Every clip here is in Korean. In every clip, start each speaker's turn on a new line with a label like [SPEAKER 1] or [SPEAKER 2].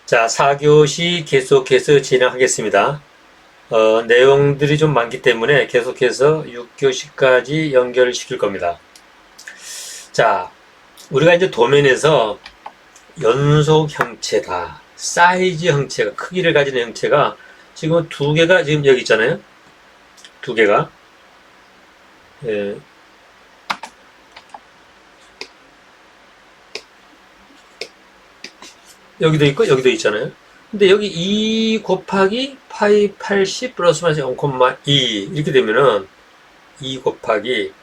[SPEAKER 1] 자, 4교시 계속해서 진행하겠습니다. 내용들이 좀 많기 때문에 계속해서 6교시까지 연결시킬 겁니다. 자, 우리가 이제 도면에서 연속 형체가, 사이즈 형체가, 크기를 가진 형체가 지금 두 개가 지금 여기 있잖아요. 두 개가. 예. 여기도 있고 여기도 있잖아요. 근데 여기 2 곱하기 파이 80 플러스 마이너스 0,2 이렇게 되면은 2 곱하기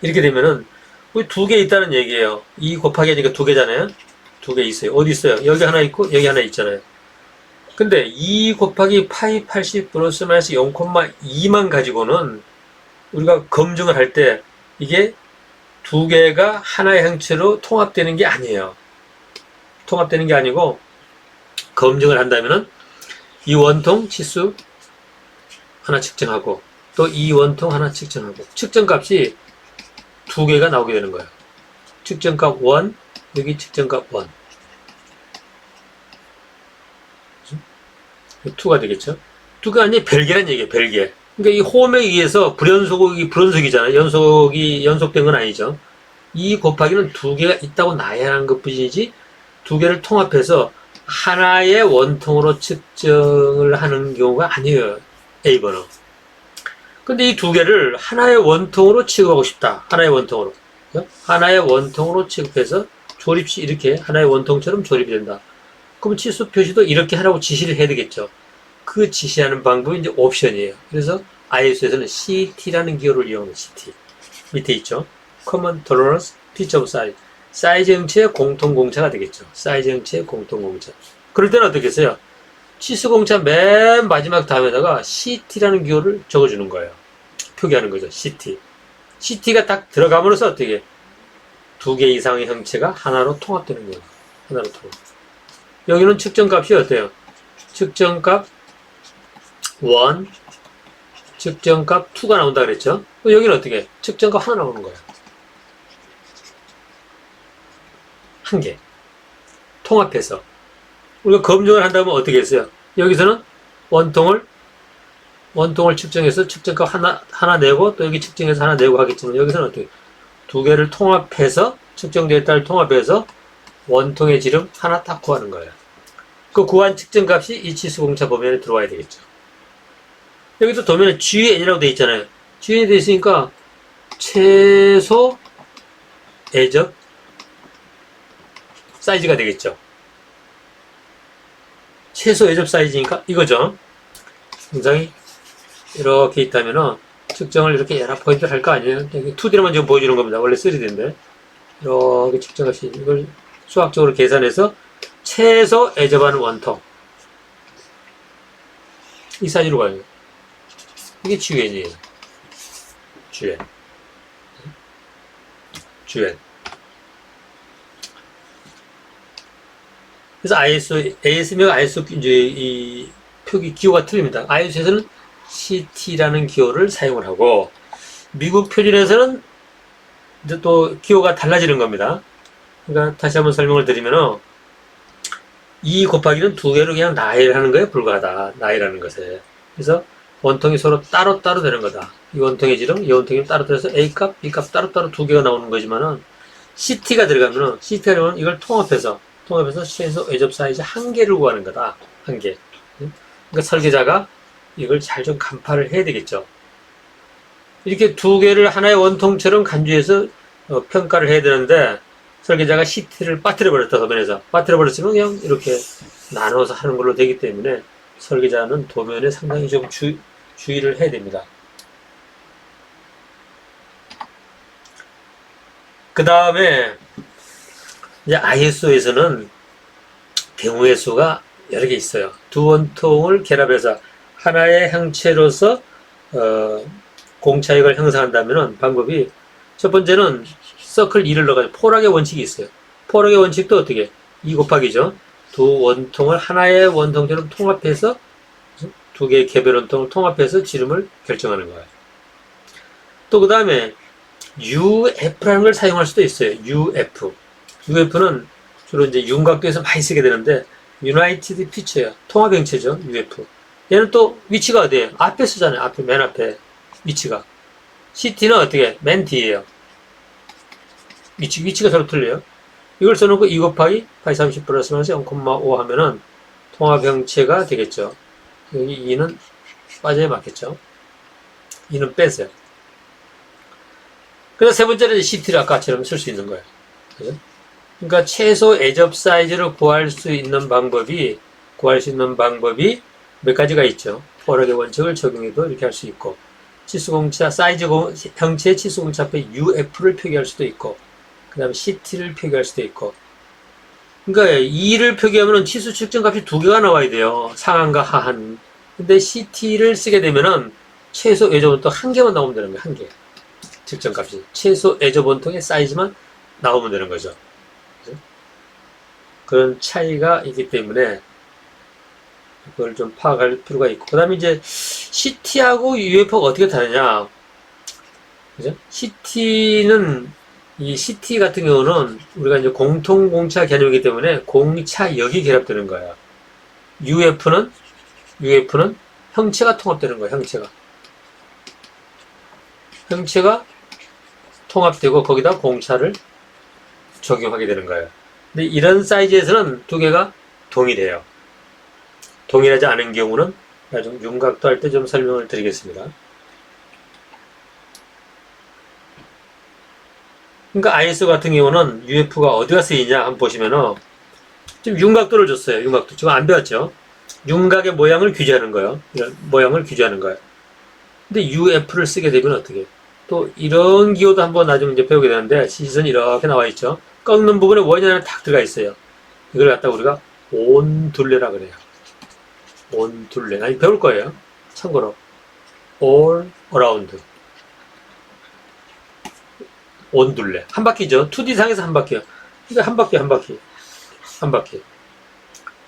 [SPEAKER 1] 이렇게 되면은 두 개 있다는 얘기예요. 2 곱하기 하니까 두 개잖아요. 두 개 있어요. 어디 있어요? 여기 하나 있고 여기 하나 있잖아요. 근데 2 곱하기 파이 80 플러스 마이너스 0,2만 가지고는 우리가 검증을 할 때 이게 두 개가 하나의 형체로 통합되는 게 아니에요. 통합되는 게 아니고 검증을 한다면은 이 원통 치수 하나 측정하고 또 이 원통 하나 측정하고 측정값이 두 개가 나오게 되는 거예요. 측정값 1 여기 측정값 1 2가 되겠죠. 2가 아니라 별개란 얘기예요. 별개. 그러니까 이 호흡에 의해서 불연속이 불연속이잖아요. 연속된 건 아니죠. 2 곱하기는 두 개가 있다고 나야 하는 것 뿐이지 두 개를 통합해서 하나의 원통으로 측정을 하는 경우가 아니에요. A번호. 근데 이 두 개를 하나의 원통으로 취급하고 싶다. 하나의 원통으로. 하나의 원통으로 취급해서 조립시 이렇게 하나의 원통처럼 조립이 된다. 그럼 치수 표시도 이렇게 하라고 지시를 해야 되겠죠. 그 지시하는 방법이 이제 옵션이에요. 그래서 ISO에서는 CT라는 기호를 이용합니다. CT. 밑에 있죠. Common Tolerance Feature of Size. 사이즈 형체의 공통공차가 되겠죠. 사이즈 형체의 공통공차. 그럴 때는 어떻게 했어요? 치수공차 맨 마지막 다음에다가 CT라는 기호를 적어주는 거예요. 표기하는 거죠. CT. CT가 딱 들어감으로써 어떻게 두 개 이상의 형체가 하나로 통합되는 거예요. 하나로 통합. 여기는 측정값이 어때요? 측정값 1, 측정값 2가 나온다 그랬죠? 여기는 어떻게? 측정값 하나 나오는 거예요. 한 개. 통합해서. 우리가 검증을 한다면 어떻게 했어요? 여기서는 원통을 측정해서 측정값 하나 내고 또 여기 측정해서 하나 내고 하겠지만 여기서는 어떻게? 두 개를 통합해서 측정데이터를 통합해서 원통의 지름 하나 딱 구하는 거예요. 그 구한 측정값이 이 치수공차 도면에 들어와야 되겠죠. 여기도 도면에 GN이라고 되어 있잖아요. GN이 되어 있으니까 최소 애적 사이즈가 되겠죠. 최소 애접 사이즈니까 이거죠. 굉장히 이렇게 있다면은 측정을 이렇게 여러 포인트를 할 거 아니에요. 2D로만 지금 보여주는 겁니다. 원래 3D인데 이렇게 측정할 수 있는 이걸 수학적으로 계산해서 최소 애접하는 원통 이 사이즈로 가요. 이게 GN이에요. GN. 그래서 AS며 ISO 이제 이 표기 기호가 틀립니다. ISO에서는 CT라는 기호를 사용을 하고 미국 표준에서는 이제 또 기호가 달라지는 겁니다. 그러니까 다시 한번 설명을 드리면은 2 곱하기는 두 개로 그냥 나열을 하는 거에 불과하다. 나열하는 것에. 그래서 원통이 서로 따로따로 되는 거다. 이 원통의 지름, 이 원통이 따로따로 해서 A값, B값 따로따로 두 개가 나오는 거지만은 CT가 들어가면은 이걸 통합해서 최소 애접 사이즈 한 개를 구하는 거다. 한 개. 그러니까 설계자가 이걸 잘 좀 간파를 해야 되겠죠. 이렇게 두 개를 하나의 원통처럼 간주해서 평가를 해야 되는데 설계자가 CT를 빠뜨려 버렸다. 도면에서 빠뜨려 버렸으면 그냥 이렇게 나눠서 하는 걸로 되기 때문에 설계자는 도면에 상당히 좀 주의를 해야 됩니다. 그 다음에 이제 ISO에서는 경우의 수가 여러 개 있어요. 두 원통을 결합해서 하나의 형체로서 공차익을 형성한다면 방법이 첫 번째는 서클 2를 넣어가지고 포락의 원칙이 있어요. 포락의 원칙도 어떻게? 2 곱하기죠. 두 원통을 하나의 원통처럼 통합해서 두 개의 개별 원통을 통합해서 지름을 결정하는 거예요. 또 그 다음에 UF라는 걸 사용할 수도 있어요. UF는 주로 이제 윤곽도에서 많이 쓰게 되는데, 유나이티드 피처예요. 통합형체죠, UF. 얘는 또 위치가 어디에요? 앞에 쓰잖아요. 앞에, 맨 앞에 위치가. CT는 어떻게? 맨 뒤에요. 위치가 서로 틀려요. 이걸 써놓고 2 곱하기 파이 30 플러스 마이너스 0,5 하면은 통합형체가 되겠죠. 여기 2는 빠져야 맞겠죠. 2는 빼세요. 그래서 세 번째는 CT를 아까처럼 쓸 수 있는 거예요. 그죠? 그러니까 최소 애접 사이즈를 구할 수 있는 방법이 몇 가지가 있죠. 포락의 원칙을 적용해도 이렇게 할 수 있고, 치수공차, 형체의 치수공차 앞에 UF를 표기할 수도 있고, 그 다음에 CT를 표기할 수도 있고. 그러니까 2를 표기하면 치수 측정값이 두 개가 나와야 돼요. 상한과 하한. 근데 CT를 쓰게 되면은 최소 애접원통 한 개만 나오면 되는 거예요. 한 개. 측정값이. 최소 애접원통의 사이즈만 나오면 되는 거죠. 그런 차이가 있기 때문에 그걸 좀 파악할 필요가 있고, 그 다음에 이제 CT하고 UF가 어떻게 다르냐. 그죠? 이 CT 같은 경우는 우리가 이제 공통공차 개념이기 때문에 공차역이 결합되는 거야. UF는 형체가 통합되는 거야, 형체가 통합되고 거기다 공차를 적용하게 되는 거예요. 근데 이런 사이즈에서는 두 개가 동일해요. 동일하지 않은 경우는 나중 윤곽도 할 때 좀 설명을 드리겠습니다. 그러니까 ISO 같은 경우는 UF가 어디가 쓰이냐 한번 보시면은 지금 윤곽도를 줬어요. 윤곽도 지금 안 배웠죠. 윤곽의 모양을 규제하는 거예요. 이런 모양을 규제하는 거예요. 근데 UF를 쓰게 되면 어떻게? 또 이런 기호도 한번 나중에 이제 배우게 되는데, 시선이 이렇게 나와 있죠. 꺾는 부분에 원이 하나 탁 들어가 있어요. 이걸 갖다가 우리가 온둘레라 그래요. 온둘레. 아니, 배울 거예요. 참고로. all around. 온둘레. 한 바퀴죠. 2D상에서 한 바퀴요. 이거 한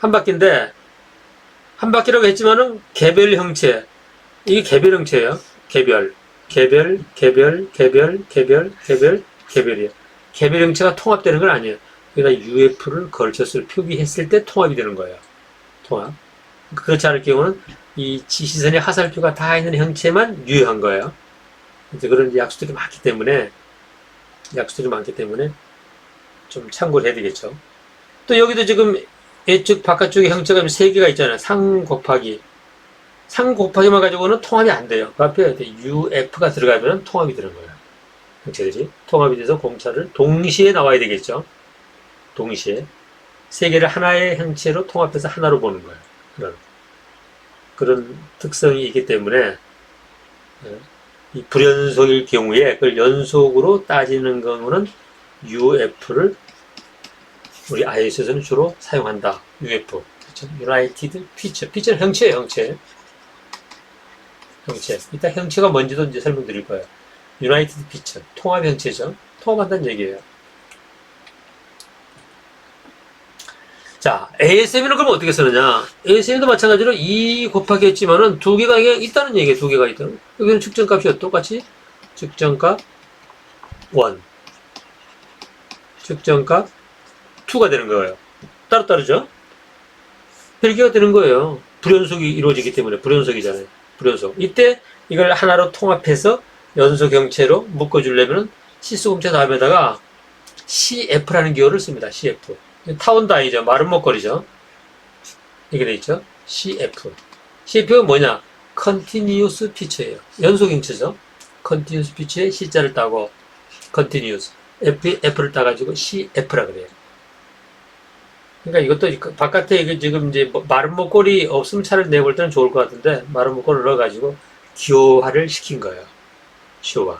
[SPEAKER 1] 바퀴인데, 한 바퀴라고 했지만은 개별 형체. 이게 개별 형체예요. 개별이에요. 개별 형체가 통합되는 건 아니에요. 여기다 UF를 걸쳤을, 표기했을 때 통합이 되는 거예요. 통합. 그렇지 않을 경우는 이 지시선의 하살표가 다 있는 형체만 유효한 거예요. 이제 그런 약수들이 많기 때문에 좀 참고를 해야 되겠죠. 또 여기도 지금 예측 바깥쪽에 형체가 3개가 있잖아요. 상 곱하기만 가지고는 통합이 안 돼요. 그 앞에 UF가 들어가면 통합이 되는 거예요. 형체들이 통합이 돼서 공차를 동시에 나와야 되겠죠. 동시에 3개를 하나의 형체로 통합해서 하나로 보는 거예요. 그런 특성이 있기 때문에 이 불연속일 경우에 그걸 연속으로 따지는 경우는 UF를 우리 ISO에서는 주로 사용한다. UF. 그렇죠? United Picture. Picture는 형체예요, 형체. 이따 형체가 뭔지도 이제 설명드릴 거예요. United Picture. 통합 형체죠. 통합한다는 얘기예요. 자, ASM에는 그럼 어떻게 쓰느냐? ASM도 마찬가지로 2 곱하기 했지만은 두 개가 있다는 얘기예요. 두 개가 있다는. 여기는 측정값이 똑같이 측정값 1, 측정값 2가 되는 거예요. 따로따로죠? 별개가 되는 거예요. 불연속이 이루어지기 때문에. 불연속이잖아요. 불연속. 이때 이걸 하나로 통합해서 연속 형체로 묶어주려면 치수공차 다음에다가 CF라는 기호를 씁니다. CF. 타운다이죠. 마른 목걸이죠. 이렇게 돼 있죠. CF. CF가 뭐냐? Continuous Picture예요. 연속 형체죠. Continuous Picture에 C자를 따고 Continuous. F를 따가지고 CF라 그래요. 그러니까 이것도 바깥에 이게 지금 이제 마른 목걸이 없으면 차를 내볼 때는 좋을 것 같은데, 마른 목걸이를 넣어가지고 기호화를 시킨 거예요. 기호화.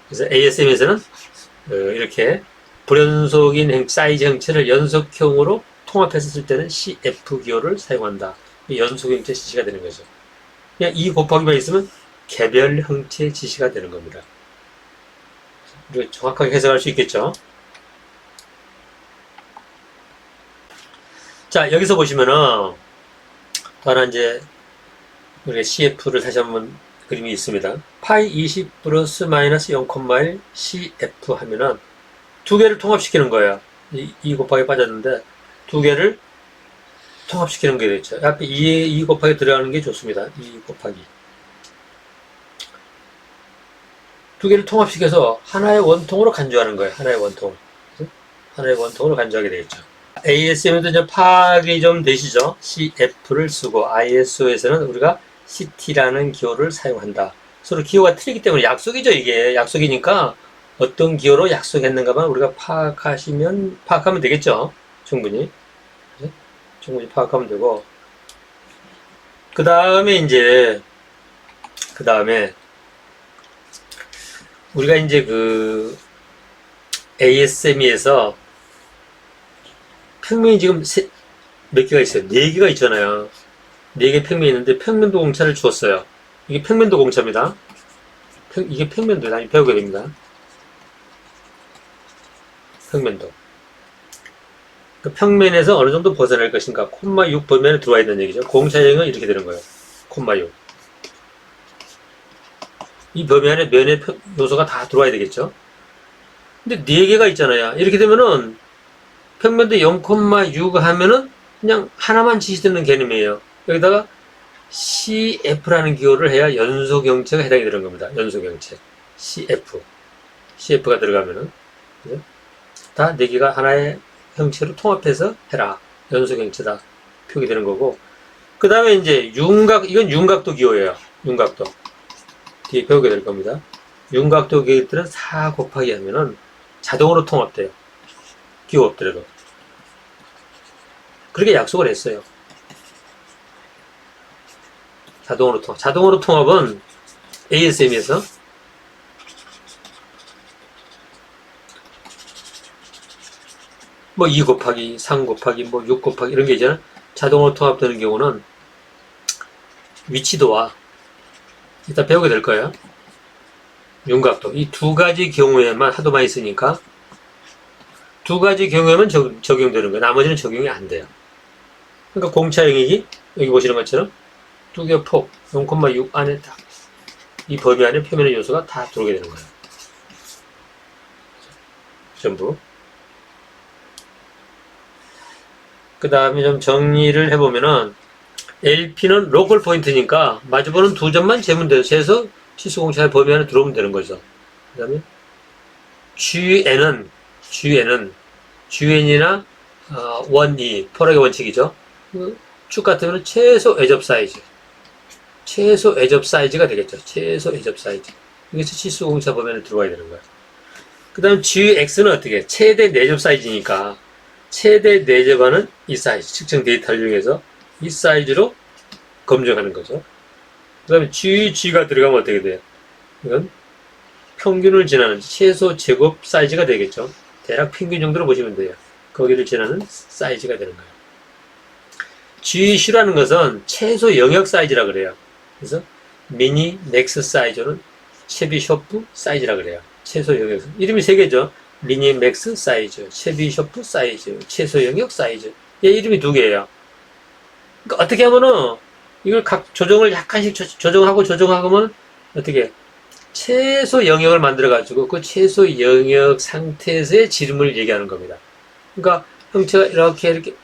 [SPEAKER 1] 그래서 ASM에서는 이렇게 불연속인 사이즈 형체를 연속형으로 통합해서 쓸 때는 CF 기호를 사용한다. 연속 형체 지시가 되는 거죠. 그냥 2 곱하기만 있으면 개별 형체 지시가 되는 겁니다. 우리가 정확하게 해석할 수 있겠죠. 자, 여기서 보시면은 또 하나 이제 우리가 CF를 다시 한번 그림이 있습니다. 파이 20 플러스 마이너스 0,1 CF 하면은 두 개를 통합시키는 거예요. 2 곱하기 빠졌는데 두 개를 통합시키는 게 되겠죠. 앞에 2 곱하기 들어가는 게 좋습니다. 2 곱하기. 두 개를 통합시켜서 하나의 원통으로 간주하는 거예요. 하나의 원통. 하나의 원통으로 간주하게 되겠죠. ASM에도 이제 파악이 좀 되시죠? CF를 쓰고 ISO에서는 우리가 CT라는 기호를 사용한다. 서로 기호가 틀리기 때문에 약속이죠. 이게 약속이니까 어떤 기호로 약속했는가만 우리가 파악하면 되겠죠. 충분히. 충분히 파악하면 되고, 그 다음에 우리가 이제 그 ASME에서 평면이 지금 몇 개가 있어요? 4개가 있잖아요. 4개 평면이 있는데 평면도 공차를 주었어요. 이게 평면도 공차입니다. 이게 평면도 나중에 배우게 됩니다. 평면도. 그 평면에서 어느 정도 벗어날 것인가. 콤마 6 범위안에 들어와 있는 얘기죠. 공차형은 이렇게 되는 거예요. 콤마 6. 이 범위 안에 면의 요소가 다 들어와야 되겠죠. 근데 4개가 있잖아요. 이렇게 되면은 평면도 0,6 하면은 그냥 하나만 지시되는 개념이에요. 여기다가 CF라는 기호를 해야 연소경체가 해당이 되는 겁니다. 연소경체. CF가 들어가면은. 그죠? 다 4개가 하나의 형체로 통합해서 해라. 연소경체다. 표기되는 거고. 그 다음에 이제 이건 윤곽도 기호예요. 윤곽도. 뒤에 배우게 될 겁니다. 윤곽도 기호들은 4 곱하기 하면은 자동으로 통합돼요. 기호 없더라도. 그렇게 약속을 했어요. 자동으로 통합은 ASM에서 뭐 2 곱하기, 3 곱하기, 뭐 6 곱하기 이런 게 있잖아요. 자동으로 통합되는 경우는 위치도와 이따 배우게 될 거예요. 윤곽도. 이 2가지 경우에만 하도 많이 쓰니까 2가지 경우에만 적용되는 거예요. 나머지는 적용이 안 돼요. 그러니까 공차 영역이 여기 보시는 것처럼 두 개 폭 0,6 안에 딱 이 범위 안에 표면의 요소가 다 들어오게 되는 거예요. 전부. 그 다음에 좀 정리를 해보면은 LP는 로컬 포인트니까 마주보는 2점만 재면 돼요. 재서 치수공차의 범위 안에 들어오면 되는 거죠. 그 다음에 GN이나 1, 2 포락의 원칙이죠. 축 같으면 최소 애접 사이즈가 되겠죠. 최소 애접 사이즈. 여기서 치수공차 범위 안에 들어와야 되는 거예요. 그 다음 GX는 어떻게? 최대 내접 사이즈니까 최대 내접하는 이 사이즈, 측정 데이터를 이용해서 이 사이즈로 검증하는 거죠. 그 다음에 GG가 들어가면 어떻게 돼요? 이건 평균을 지나는 최소 제곱 사이즈가 되겠죠. 대략 평균 정도로 보시면 돼요. 거기를 지나는 사이즈가 되는 거예요. GC라는 것은 최소 영역 사이즈라 그래요. 그래서 미니, 맥스 사이즈는 체비쇼프 사이즈라 그래요. 최소 영역. 이름이 3개죠. 미니, 맥스 사이즈, 체비쇼프 사이즈, 최소 영역 사이즈. 얘 이름이 2개예요. 그러니까 어떻게 하면은 이걸 각 조정을 약간씩 조정하면 어떻게 최소 영역을 만들어 가지고 그 최소 영역 상태에서의 지름을 얘기하는 겁니다. 그러니까 형체가 이렇게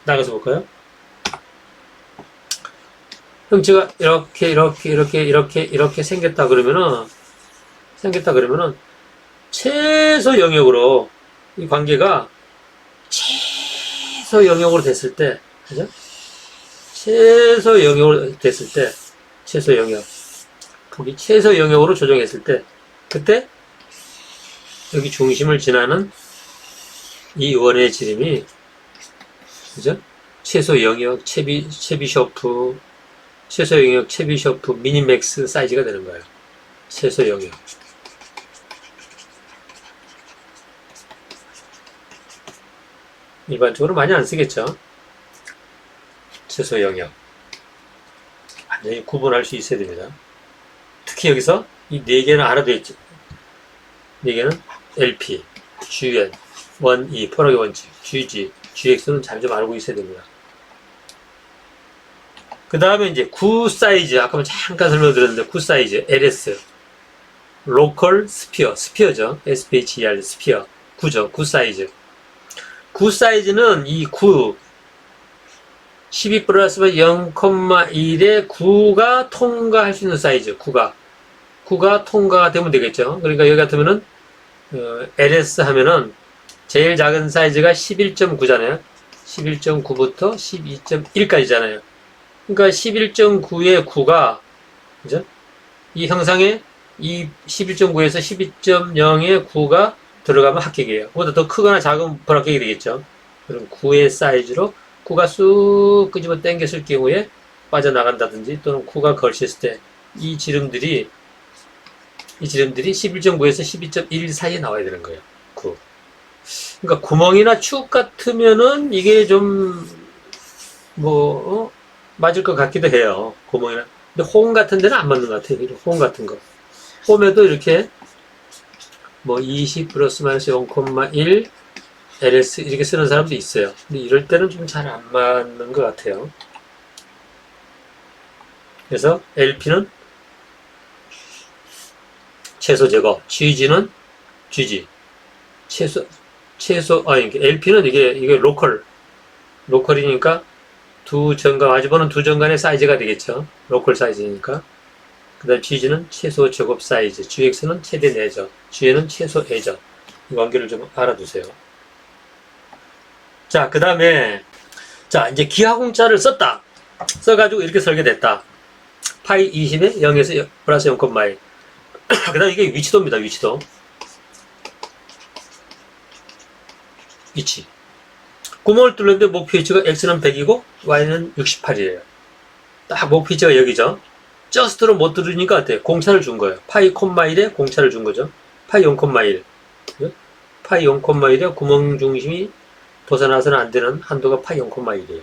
[SPEAKER 1] 나가서 볼까요? 형체가 이렇게 생겼다 그러면은 최소 영역으로 이 관계가 최소 영역으로 됐을 때, 그죠? 최소 영역으로 됐을 때, 최소 영역. 폭이 최소 영역으로 조정했을 때, 그때 여기 중심을 지나는 이 원의 지름이, 그죠? 최소 영역, 체비쇼프, 최소 영역, 체비쇼프, 미니맥스 사이즈가 되는 거예요. 최소 영역. 일반적으로 많이 안 쓰겠죠. 최소 영역. 완전히 구분할 수 있어야 됩니다. 특히 여기서 이 4개는 알아둬 있죠. 4개는 LP, GN, 1, 2, 포락의 원칙, GG, GX는 잘 좀 알고 있어야 됩니다. 그 다음에 이제 구 사이즈, 아까 잠깐 설명드렸는데 구 사이즈, LS, 로컬 스피어, 스피어죠. SPHER, 스피어, 구죠. 구 사이즈. 구 사이즈는 이 9, 12 플러스 0,1에 9가 통과할 수 있는 사이즈, 9가 통과가 되면 되겠죠. 그러니까 여기 같으면은, LS 하면은, 제일 작은 사이즈가 11.9잖아요. 11.9부터 12.1까지잖아요. 그러니까 11.9의 9가, 그죠? 이 형상에 이 11.9에서 12.0의 9가 들어가면 합격이에요. 그보다 더 크거나 작은 불합격이 되겠죠. 그럼 9의 사이즈로 9가 쑥 끄집어 당겼을 경우에 빠져나간다든지 또는 9가 걸쳤을 때 이 지름들이 11.9에서 12.1 사이에 나와야 되는 거예요. 9. 그러니까 구멍이나 축 같으면은 이게 좀 맞을 것 같기도 해요. 구멍이나. 근데 홈 같은 데는 안 맞는 것 같아요. 홈 같은 거. 홈에도 이렇게 20 플러스 마이너스 0,1 LS 이렇게 쓰는 사람도 있어요. 근데 이럴 때는 좀 잘 안 맞는 것 같아요. 그래서 LP는 채소 제거, GG는 GG. LP는 이게 로컬이니까 마주보는 두 전간의 사이즈가 되겠죠. 로컬 사이즈니까. 그 다음 GG는 최소 제곱 사이즈, GX는 최대 내적, GN은 최소 애적. 이 관계를 좀 알아두세요. 자, 그 다음에, 이제 기하공짜를 썼다. 써가지고 이렇게 설계됐다. 파이 20에 0에서 플러스 0,1. 그 다음 이게 위치도입니다, 위치도. 위치. 구멍을 뚫는데 목표위치가 X는 100이고, Y는 68이에요. 딱 목표위치가 여기죠. 저스트로 못 뚫으니까 어때요? 공차를 준 거예요. 파이 1에 공차를 준 거죠. 파이 0,1. 파이 0,1에 구멍 중심이 벗어나서는 안 되는 한도가 파이 0,1이에요.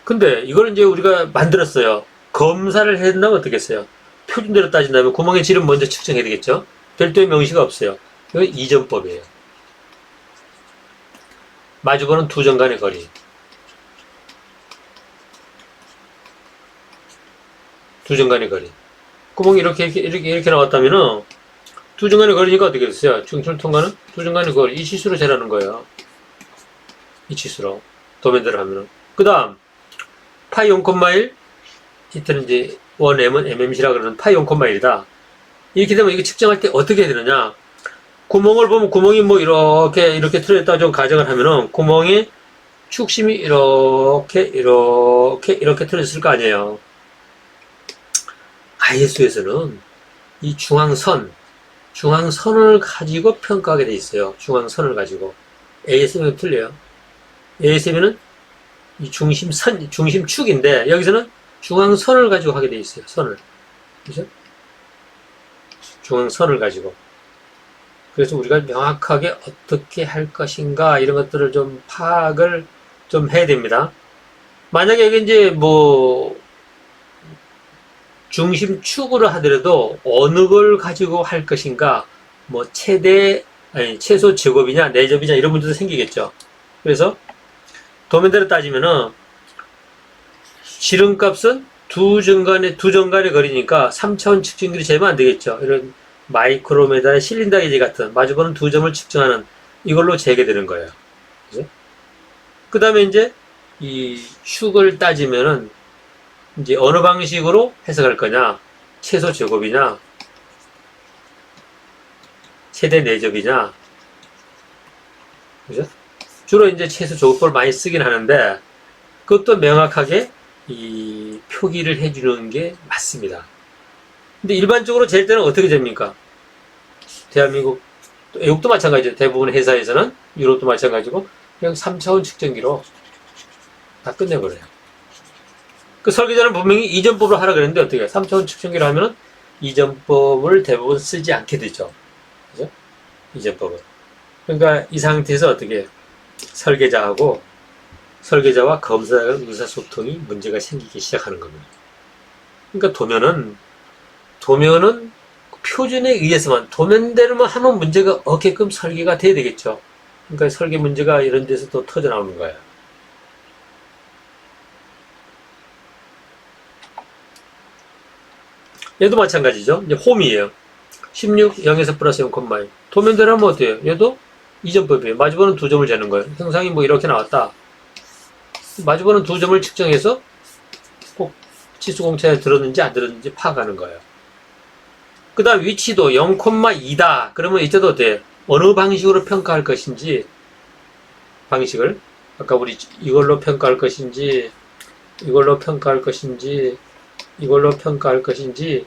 [SPEAKER 1] 근데 이걸 이제 우리가 만들었어요. 검사를 해야 된다면 어떻겠어요? 표준대로 따진다면 구멍의 질은 먼저 측정해야 되겠죠? 별도의 명시가 없어요. 이건 이전법이에요. 마주보는 두 점 간의 거리. 두 점 간의 거리. 구멍이 이렇게 나왔다면은, 두 점 간의 거리니까 어떻게 됐어요? 중심을 통과하는 두 점 간의 거리. 이 치수로 재라는 거예요. 이 치수로. 도면대로 하면은. 그 다음, 파이 0,1. 이때는 이제 1M은 MMC라 그러는 파이 0,1이다. 이렇게 되면 이거 측정할 때 어떻게 해야 되느냐? 구멍을 보면 구멍이 이렇게 틀어졌다고 좀 가정을 하면은 구멍의 축심이 이렇게 틀어졌을 거 아니에요. ISO에서는 이 중앙선을 가지고 평가하게 돼 있어요. 중앙선을 가지고. ASM은 틀려요. ASM은 이 중심축인데 여기서는 중앙선을 가지고 하게 돼 있어요. 선을. 그죠? 중앙선을 가지고. 그래서 우리가 명확하게 어떻게 할 것인가 이런 것들을 좀 파악을 좀 해야 됩니다. 만약에 이게 이제 중심축으로 하더라도 어느 걸 가지고 할 것인가 최소 제곱이냐 내접이냐 이런 문제도 생기겠죠. 그래서 도면대로 따지면은 지름값은 두 정간의 거리니까 3차원 측정기로 재면 안 되겠죠. 이런 마이크로메다의 실린더 게이지 같은 마주보는 두 점을 측정하는 이걸로 재게 되는 거예요. 그죠? 그 다음에 이제 이 축을 따지면은 이제 어느 방식으로 해석할 거냐, 최소 제곱이냐, 최대 내접이냐, 그죠? 주로 이제 최소 제곱법을 많이 쓰긴 하는데 그것도 명확하게 이 표기를 해주는 게 맞습니다. 근데 일반적으로 잴 때는 어떻게 됩니까? 대한민국, 외국도 마찬가지죠. 대부분 회사에서는, 유럽도 마찬가지고, 그냥 3차원 측정기로 다 끝내버려요. 그 설계자는 분명히 이전법으로 하라 그랬는데 어떻게 해요? 3차원 측정기로 하면은 이전법을 대부분 쓰지 않게 되죠. 그죠? 이전법은. 그러니까 이 상태에서 어떻게 해요? 설계자와 검사의 의사소통이 문제가 생기기 시작하는 겁니다. 그러니까 도면은 표준에 의해서만 도면대로만 하면 문제가 없게끔 설계가 돼야 되겠죠. 그러니까 설계 문제가 이런 데서 또 터져 나오는 거예요. 얘도 마찬가지죠. 이제 홈이에요. 16, 0에서 플러스 0,1. 도면대로 하면 어때요? 얘도 이전법이에요. 마주보는 두 점을 재는 거예요. 형상이 뭐 이렇게 나왔다. 마주보는 두 점을 측정해서 꼭 치수공차에 들었는지 안 들었는지 파악하는 거예요. 그 다음 위치도 0,2다. 그러면 이때도 어때요? 어느 방식으로 평가할 것인지 방식을 아까 우리 이걸로 평가할 것인지 이걸로 평가할 것인지 이걸로 평가할 것인지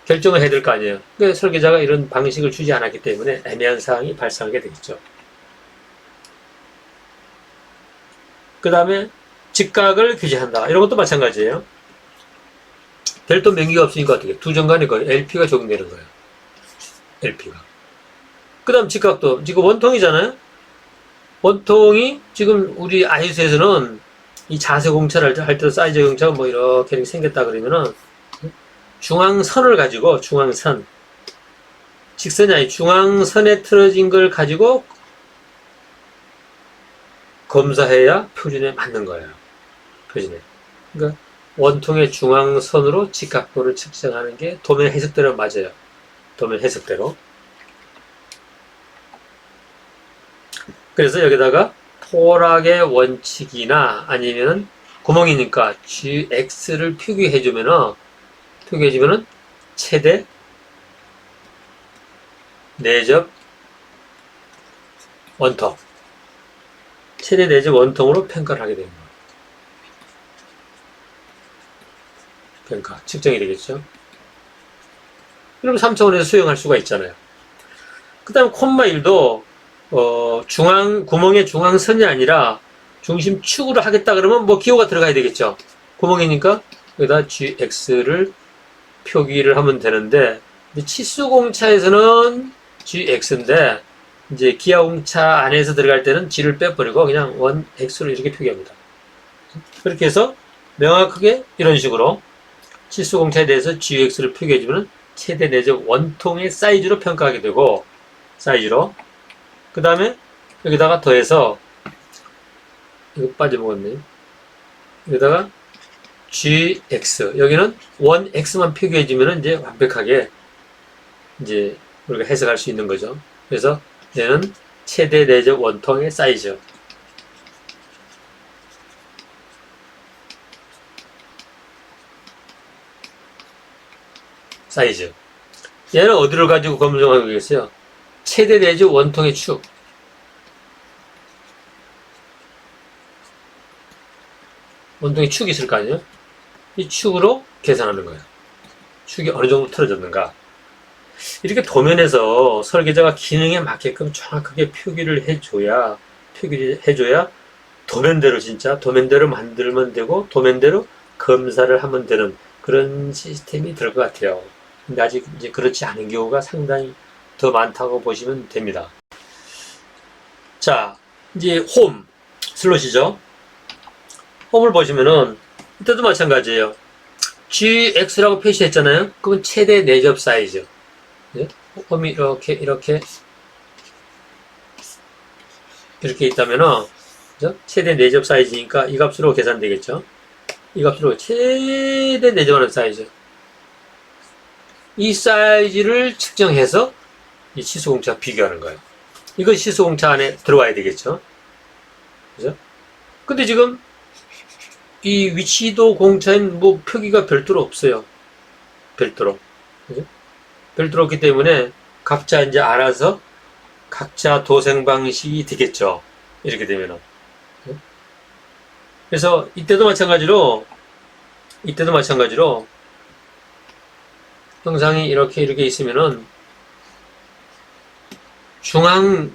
[SPEAKER 1] 결정을 해야 될 거 아니에요. 그러니까 설계자가 이런 방식을 주지 않았기 때문에 애매한 사항이 발생하게 되겠죠. 그 다음에 직각을 규제한다. 이런 것도 마찬가지예요. 별도 명기가 없으니까 어떻게 두 점 간에 거의 LP가 적용되는 거예요. LP가. 그 다음 직각도 지금 원통이잖아요. 원통이 지금 우리 IS에서는 이 자세 공차를 할 때도 사이즈 공차가 뭐 이렇게 생겼다 그러면은 중앙선을 가지고 중앙선 직선이 아니 중앙선에 틀어진 걸 가지고 검사해야 표준에 맞는 거예요. 표준에. 그러니까 원통의 중앙선으로 직각도를 측정하는 게 도면 해석대로 맞아요. 도면 해석대로. 그래서 여기다가 포락의 원칙이나 아니면 구멍이니까 GX를 표기해주면은 최대 내접 원통. 최대 내접 원통으로 평가를 하게 됩니다. 평가, 측정이 되겠죠. 그럼 3차원에서 수용할 수가 있잖아요. 그 다음 콤마 1도 구멍의 중앙선이 아니라 중심축으로 하겠다 그러면 뭐 기호가 들어가야 되겠죠. 구멍이니까 여기다 GX를 표기를 하면 되는데 치수공차에서는 GX인데 이제 기하공차 안에서 들어갈 때는 G를 빼버리고 그냥 원 X로 이렇게 표기합니다. 그렇게 해서 명확하게 이런 식으로 치수공차에 대해서 GX를 표기해주면 최대 내적 원통의 사이즈로 평가하게 되고 사이즈로 그 다음에 여기다가 더해서 이거 빠져먹었네. 여기다가 GX 여기는 원 X만 표기해주면 이제 완벽하게 이제 우리가 해석할 수 있는 거죠. 그래서 얘는 최대 내적 원통의 사이즈. 사이즈. 얘는 어디를 가지고 검증하고 계세요? 최대 내적 원통의 축. 원통의 축이 있을 거 아니에요? 이 축으로 계산하는 거예요. 축이 어느 정도 틀어졌는가. 이렇게 도면에서 설계자가 기능에 맞게끔 정확하게 표기를 해줘야 도면대로 진짜 도면대로 만들면 되고 도면대로 검사를 하면 되는 그런 시스템이 될 것 같아요. 근데 아직 이제 그렇지 않은 경우가 상당히 더 많다고 보시면 됩니다. 자, 이제 홈 슬롯이죠. 홈을 보시면은 이때도 마찬가지예요. GX라고 표시했잖아요. 그건 최대 내접 사이즈. 네? 홈이 이렇게 있다면은 그죠? 최대 내접 사이즈니까 이 값으로 계산되겠죠. 이 값으로 최대 내접하는 사이즈. 이 사이즈를 측정해서 이 치수공차 비교하는 거예요. 이거 치수공차 안에 들어와야 되겠죠. 그죠? 근데 지금 이 위치도 공차엔 뭐 표기가 별도로 없어요. 별도로. 그죠? 별도로 없기 때문에 각자 이제 알아서 각자 도생 방식이 되겠죠. 이렇게 되면은. 그래서 이때도 마찬가지로 형상이 이렇게 있으면은 중앙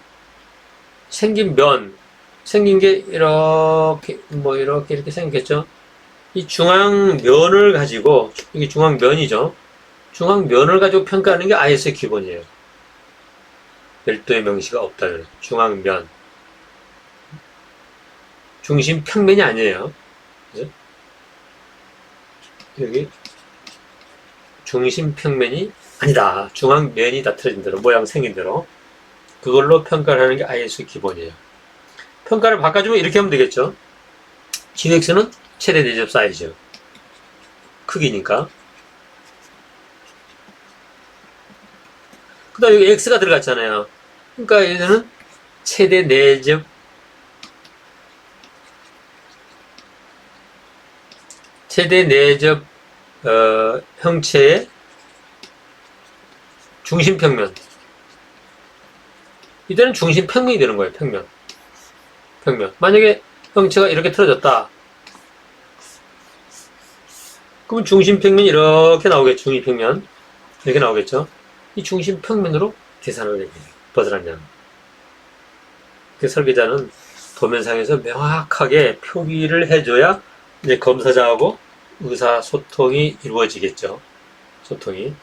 [SPEAKER 1] 생긴 게 이렇게 생겼겠죠. 이 중앙면을 가지고 이게 중앙면이죠. 중앙면을 가지고 평가하는 게 IS의 기본이에요. 별도의 명시가 없다면 중앙면 중심 평면이 아니에요. 그죠? 여기 중심 평면이 아니다. 중앙면이 다 틀어진 대로 모양 생긴 대로 그걸로 평가를 하는 게 IS 기본이에요. 평가를 바꿔주면 이렇게 하면 되겠죠. GX는 최대 내접 사이즈 크기니까. 그 다음에 여기 X가 들어갔잖아요. 그러니까 얘는 최대 내접 형체의 중심평면. 이때는 중심평면이 되는 거예요. 평면. 만약에 형체가 이렇게 틀어졌다. 그러면 중심평면이 이렇게 나오겠죠. 중심평면. 이렇게 나오겠죠. 이 중심평면으로 계산을 해야 돼요. 벗어났냐. 그 설계자는 도면상에서 명확하게 표기를 해줘야 이제 검사자하고 의사소통이 이루어지겠죠. 소통이.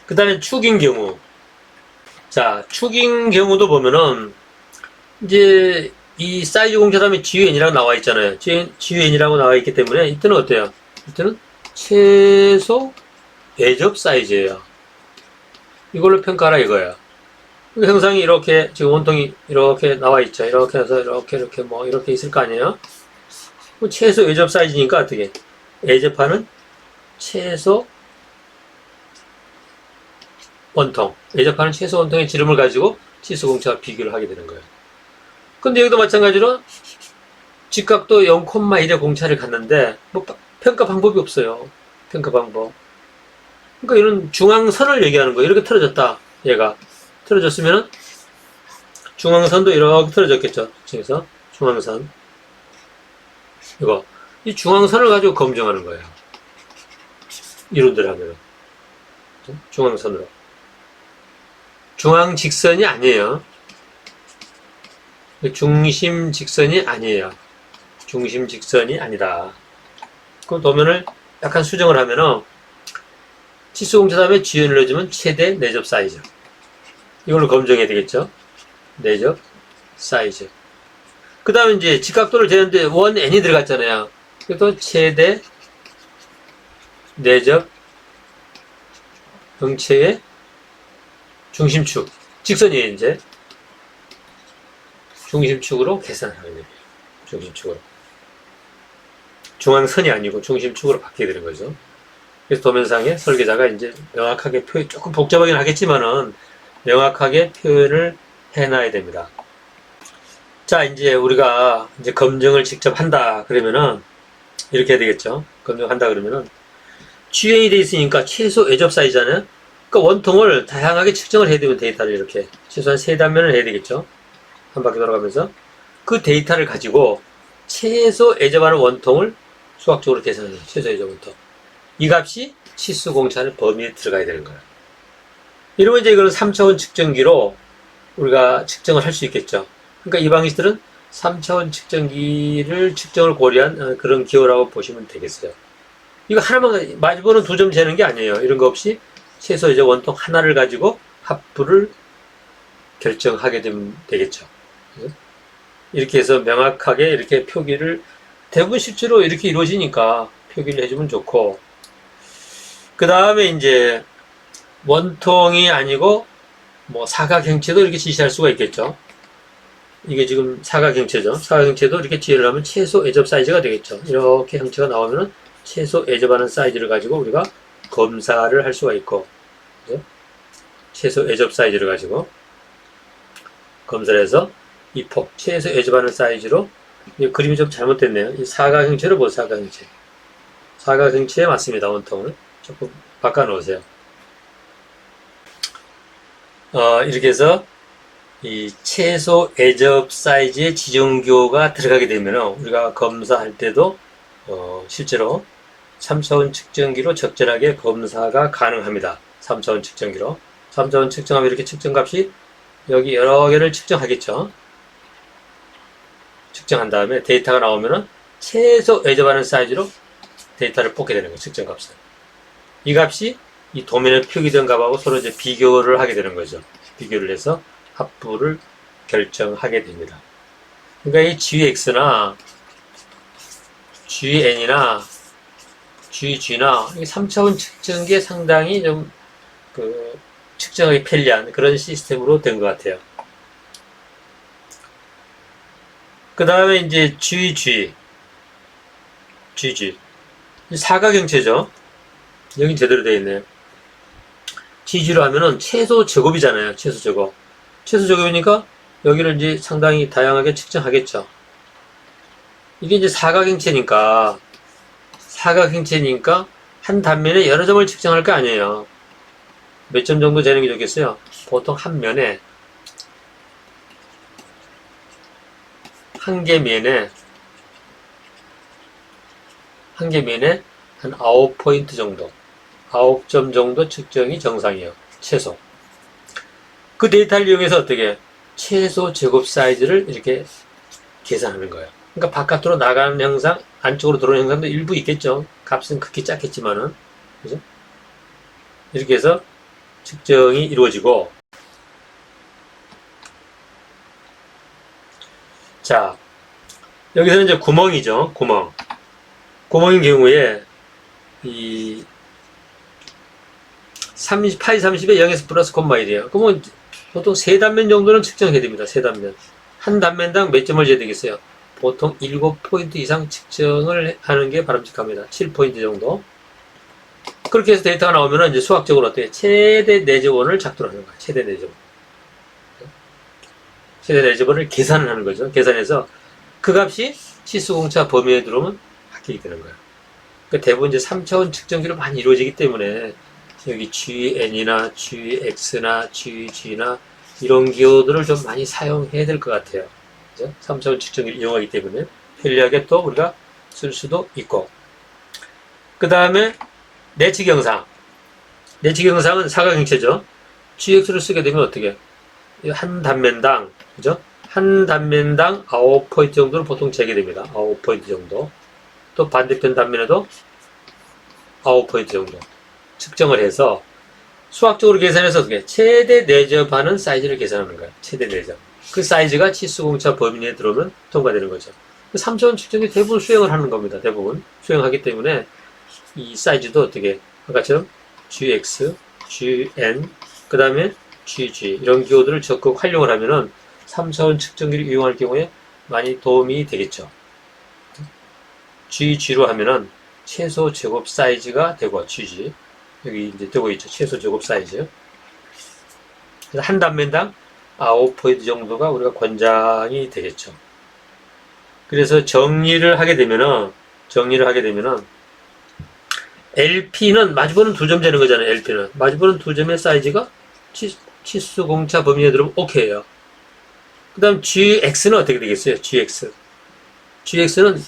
[SPEAKER 1] 그 다음에 축인 경우. 자, 축인 경우도 보면은, 이제, 이 사이즈 공차 다음에 GUN이라고 나와 있잖아요. GUN이라고 나와 있기 때문에, 이때는 어때요? 이때는 최소 예접 사이즈예요. 이걸로 평가하라 이거예요. 형상이 이렇게, 지금 원통이 이렇게 나와 있죠. 이렇게 해서, 이렇게, 뭐, 이렇게 있을 거 아니에요? 최소 예접 사이즈니까 어떻게? 예접하는 최소 원통, 예접하는 최소 원통의 지름을 가지고 치수 공차와 비교를 하게 되는 거예요. 근데 여기도 마찬가지로 직각도 0,1의 공차를 갖는데 뭐 평가 방법이 없어요. 평가 방법. 그러니까 이런 중앙선을 얘기하는 거예요. 이렇게 틀어졌다. 얘가 틀어졌으면 중앙선도 이렇게 틀어졌겠죠. 그래서 중앙선 이거 이 중앙선을 가지고 검증하는 거예요. 이론대로 하면 중앙선으로. 중앙 직선이 아니에요. 중심 직선이 아니에요. 중심 직선이 아니다. 그 도면을 약간 수정을 하면은 치수 공차 다음에 GUN을 넣어주면 최대 내접 사이즈. 이걸로 검증해야 되겠죠. 내접 사이즈. 그 다음에 이제 직각도를 재는데 원 n이 들어갔잖아요. 그래도 최대 내접 형체의 중심축. 직선이에요, 이제. 중심축으로 계산을 하는 거예요. 중심축으로. 중앙선이 아니고 중심축으로 바뀌게 되는 거죠. 그래서 도면상에 설계자가 이제 명확하게 조금 복잡하긴 하겠지만은 명확하게 표현을 해놔야 됩니다. 자, 이제 우리가 이제 검증을 직접 한다 그러면은 이렇게 해야 되겠죠. 검증한다 그러면은 GUN이 돼 있으니까 최소 예접 사이즈잖아요. 그러니까 원통을 다양하게 측정을 해야 되면 데이터를 이렇게 최소한 3단면을 해야 되겠죠. 한 바퀴 돌아가면서 그 데이터를 가지고 최소 예접하는 원통을 수학적으로 계산해요. 최소 예접 원통. 이 값이 치수 공차의 범위에 들어가야 되는 거예요. 이러면 이제 이거는 3차원 측정기로 우리가 측정을 할 수 있겠죠. 그러니까 이 방식들은 3차원 측정기를 측정을 고려한 그런 기호라고 보시면 되겠어요. 이거 하나만 마주보는 2점 재는 게 아니에요. 이런 거 없이 최소 예접 원통 하나를 가지고 합부를 결정하게 되면 되겠죠. 이렇게 해서 명확하게 이렇게 표기를 대부분 실제로 이렇게 이루어지니까 표기를 해주면 좋고, 그 다음에 이제 원통이 아니고 뭐 사각형체도 이렇게 지시할 수가 있겠죠. 이게 지금 사각형체죠. 사각형체도 이렇게 지혜를 하면 최소 예접 사이즈가 되겠죠. 이렇게 형체가 나오면은 최소 예접하는 사이즈를 가지고 우리가 검사를 할 수가 있고, 그죠? 최소 예접 사이즈를 가지고 검사를 해서 이 폭, 최소 예접하는 사이즈로, 이 그림이 좀 잘못됐네요. 이 사각형체를 보세요. 사각형체. 사각형체에 맞습니다. 원통은. 조금 바꿔 놓으세요. 이렇게 해서 이 최소 예접 사이즈의 지정교가 들어가게 되면 우리가 검사할 때도 실제로 3차원 측정기로 적절하게 검사가 가능합니다. 3차원 측정기로. 3차원 측정하면 이렇게 측정값이 여기 여러 개를 측정하겠죠. 측정한 다음에 데이터가 나오면은 최소 예접하는 사이즈로 데이터를 뽑게 되는 거예요. 측정값을. 이 값이 이 도면에 표기된 값하고 서로 이제 비교를 하게 되는 거죠. 비교를 해서 합부를 결정하게 됩니다. 그러니까 이 GX나 GN이나 GG나 3차원 측정기에 상당히 좀 측정하기 편리한 그런 시스템으로 된 것 같아요. 그 다음에 이제 GG 사각형체죠. 여기 제대로 되어 있네요. GG로 하면은 최소 제곱이잖아요. 최소 제곱. 최소 제곱이니까 여기를 이제 상당히 다양하게 측정하겠죠. 이게 이제 사각형체니까 한 단면에 여러 점을 측정할 거 아니에요. 몇 점 정도 되는 게 좋겠어요? 보통 한 면에 한 개 면에 한 9포인트 정도, 9점 정도 측정이 정상이에요. 최소. 그 데이터를 이용해서 어떻게 최소 제곱 사이즈를 이렇게 계산하는 거예요. 그러니까 바깥으로 나가는 형상, 안쪽으로 들어오는 형상도 일부 있겠죠. 값은 크게 작겠지만은. 그죠? 이렇게 해서 측정이 이루어지고, 자, 여기서는 이제 구멍이죠. 구멍인 경우에, 이, 파이 30에 0에서 플러스 콤마 1이에요. 그러면 보통 세 단면 정도는 측정해야 됩니다. 세 단면. 한 단면당 몇 점을 줘야 되겠어요? 보통 7포인트 이상 측정을 하는 게 바람직합니다. 7포인트 정도. 그렇게 해서 데이터가 나오면 이제 수학적으로 어떻게 최대 내접원을 작도를 하는 거예요. 최대 내접원. 최대 내접원을 계산을 하는 거죠. 계산해서 그 값이 치수공차 범위에 들어오면 바뀌게 되는 거예요. 그러니까 대부분 이제 3차원 측정기로 많이 이루어지기 때문에 여기 GN이나 GX나 GG나 이런 기호들을 좀 많이 사용해야 될 것 같아요. 그죠? 3차원 측정기를 이용하기 때문에 편리하게 또 우리가 쓸 수도 있고. 그 다음에 내측 영상. 내측 영상은 사각형체죠. GX를 쓰게 되면 어떻게? 한 단면당, 그죠? 한 단면당 9포인트 정도로 보통 재게 됩니다. 9포인트 정도. 또 반대편 단면에도 9포인트 정도 측정을 해서 수학적으로 계산해서 어떻게? 최대 내접하는 사이즈를 계산하는 거예요. 최대 내접. 그 사이즈가 치수공차 범위 내에 들어오면 통과되는 거죠. 3차원 측정기 대부분 수행을 하는 겁니다. 대부분 수행하기 때문에 이 사이즈도 어떻게 아까처럼 GX, GN, 그 다음에 GG 이런 기호들을 적극 활용을 하면은 3차원 측정기를 이용할 경우에 많이 도움이 되겠죠. GG로 하면은 최소 제곱 사이즈가 되고 GG 여기 이제 되고 있죠. 최소 제곱 사이즈. 그래서 한 단면당 9포인트 정도가 우리가 권장이 되겠죠. 그래서 정리를 하게 되면은 LP는 마주보는 2점 되는 거잖아요. LP는 마주보는 2점의 사이즈가 치수공차 범위에 들어오면 OK예요. 그 다음 GX는 어떻게 되겠어요? GX는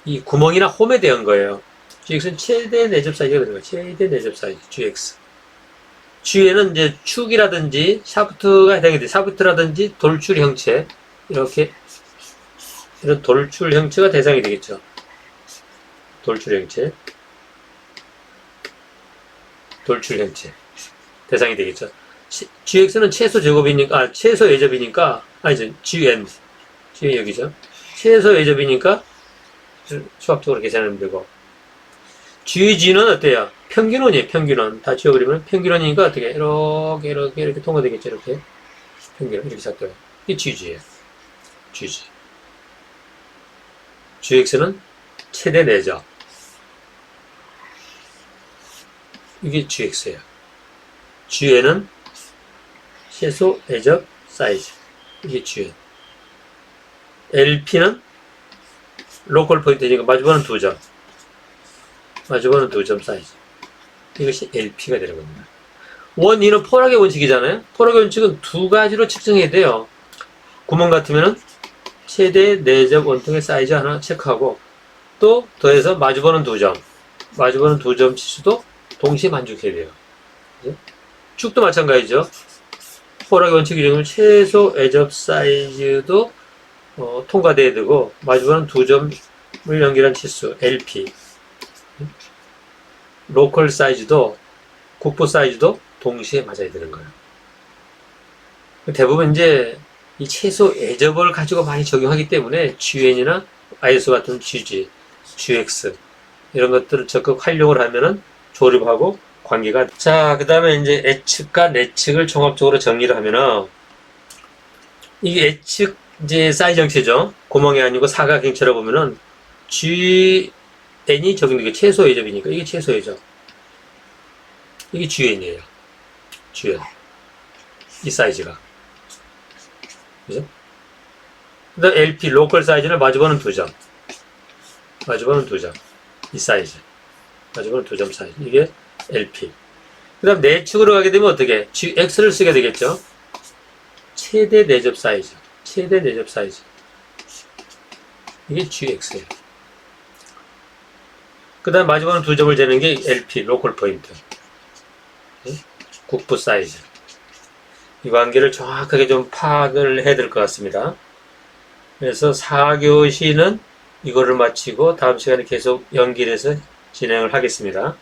[SPEAKER 1] 이 구멍이나 홈에 대한 거예요. GX는 최대 내접 사이즈가 되는 거예요. 최대 내접 사이즈 GX. G에는 이제 축이라든지 샤프트가 해당이 돼. 샤프트라든지 돌출 형체 이렇게 이런 돌출 형체가 대상이 되겠죠. 돌출 형체 대상이 되겠죠. GX는 최소 제곱이니까 최소 외접이니까 아니죠. GN 여기죠. 최소 외접이니까 수학적으로 계산하면 되고 GG는 어때요? 평균원이에요. 평균원 다 지워버리면 평균원이니까 어떻게 이렇게 통과되겠죠. 이렇게 평균원 이렇게 작동해요. 이게 GG예요. GX는 최대 내접 이게 GX예요. GN은 최소 내접 사이즈 이게 GN. LP는 로컬 포인트니까 마주보는 2점 사이즈 이것이 LP가 되는 겁니다. 원인은 폴락의 원칙이잖아요. 폴락의 원칙은 2가지로 측정해야 돼요. 구멍 같으면은 최대 내접 원통의 사이즈 하나 체크하고 또 더해서 마주보는 2점 치수도 동시에 만족해야 돼요. 그죠? 축도 마찬가지죠. 폴락의 원칙의 경우 최소 외접 사이즈도 통과돼야 되고 마주보는 2점을 연결한 치수 LP 로컬 사이즈도 국보 사이즈도 동시에 맞아야 되는 거예요. 대부분 이제 이 최소 외접을 가지고 많이 적용하기 때문에 GN이나 ISO 같은 GG, GX 이런 것들을 적극 활용을 하면은 조립하고 관계가. 자, 그 다음에 이제 애측과 내측을 종합적으로 정리를 하면은 이게 애측 이제 사이즈 형체죠. 구멍이 아니고 사각형체라 보면은 GN이 적용되게 최소 외접이니까 이게 최소 외접. 이게 GN이에요. 주연. 이 사이즈가. 그죠? 그 다음 LP, 로컬 사이즈는 마주보는 2점. 마주보는 2점. 이 사이즈. 마주보는 2점 사이즈. 이게 LP. 그 다음 내축으로 가게 되면 어떻게? GX를 쓰게 되겠죠? 최대 내접 사이즈. 최대 내접 사이즈. 이게 GX예요. 그 다음 마주보는 2점을 재는 게 LP, 로컬 포인트. 국부 사이즈. 이 관계를 정확하게 좀 파악을 해야 될 것 같습니다. 그래서 4교시는 이거를 마치고 다음 시간에 계속 연결해서 진행을 하겠습니다.